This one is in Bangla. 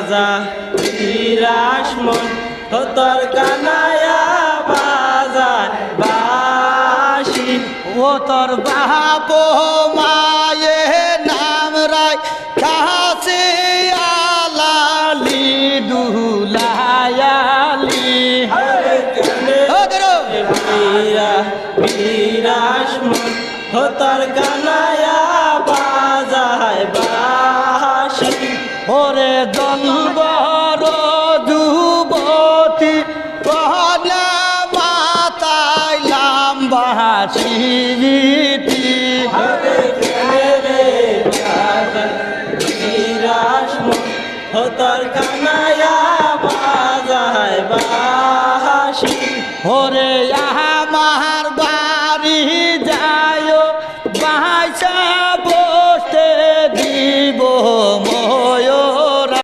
বাজা বিরাস মন তোর কানায়া বাজায় বাসি ও তোর বাপ মায়ে নাম রায় কাছে আলালি দুলায়ালি বিরাস মন তোর কানায়া বাজায় বাসি ওরে দলবর যুবতী কহনা মাতায় লাম্বাসিতি বিরাস মন তোর কানায়া বাজায় বাসি ওরে আহা